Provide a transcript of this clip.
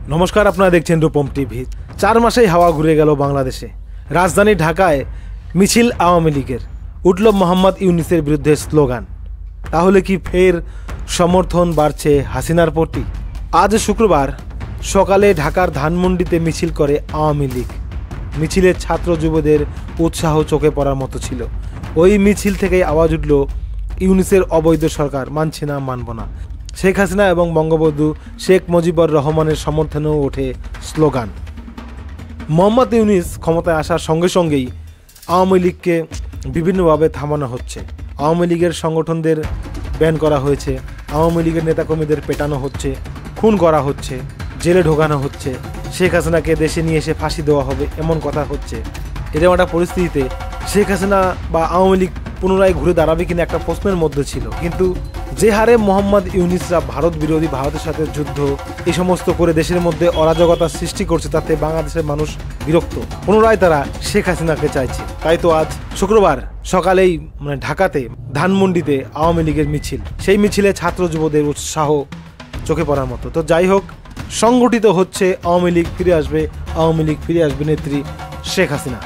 নমস্কার, আপনারা দেখছেন রূপম টিভি। 4 মাসেই হাওয়া ঘুরে গেল বাংলাদেশে। রাজধানী ঢাকায় মিছিল আওয়ামী লীগের, উঠল মোহাম্মদ ইউনূসের বিরুদ্ধে স্লোগান। তাহলে কি ফের সমর্থন বাড়ছে হাসিনার প্রতি? আজ শুক্রবার সকালে ঢাকার ধানমন্ডিতে মিছিল করে আওয়ামী লীগ। মিছিলের ছাত্র যুবদের উৎসাহ চোখে পড়ার মতো ছিল। ওই মিছিল থেকেই আওয়াজ উঠল, ইউনূসের অবৈধ সরকার মানছি না, মানব না। শেখ হাসিনা এবং বঙ্গবন্ধু শেখ মুজিবুর রহমানের সমর্থনেও ওঠে স্লোগান। মোহাম্মদ ইউনূস ক্ষমতায় আসার সঙ্গে সঙ্গেই আওয়ামী লীগকে বিভিন্নভাবে থামানো হচ্ছে। আওয়ামী লীগের সংগঠনদের ব্যান করা হয়েছে, আওয়ামী লীগের নেতাকর্মীদের পেটানো হচ্ছে, খুন করা হচ্ছে, জেলে ঢোকানো হচ্ছে, শেখ হাসিনাকে দেশে নিয়ে এসে ফাঁসি দেওয়া হবে, এমন কথা হচ্ছে। এরকম একটা পরিস্থিতিতে শেখ হাসিনা বা আওয়ামী লীগ পুনরায় ঘুরে দাঁড়াবে কিনা একটা প্রশ্নের মধ্যে ছিল। কিন্তু যে হারে মোহাম্মদ ইউনূসরা ভারত বিরোধী, ভারতের সাথে যুদ্ধ, এই সমস্ত করে দেশের মধ্যে অরাজকতার সৃষ্টি করছে, তাতে বাংলাদেশের মানুষ বিরক্ত। পুনরায় তারা শেখ হাসিনাকে চাইছে। তাই তো আজ শুক্রবার সকালেই ঢাকাতে ধানমন্ডিতে আওয়ামী লীগের মিছিল। সেই মিছিলে ছাত্র যুবদের উৎসাহ চোখে পড়ার মতো। তো যাই হোক, সংগঠিত হচ্ছে আওয়ামী লীগ ফিরে আসবে, আওয়ামী লীগ ফিরে আসবে নেত্রী শেখ হাসিনা।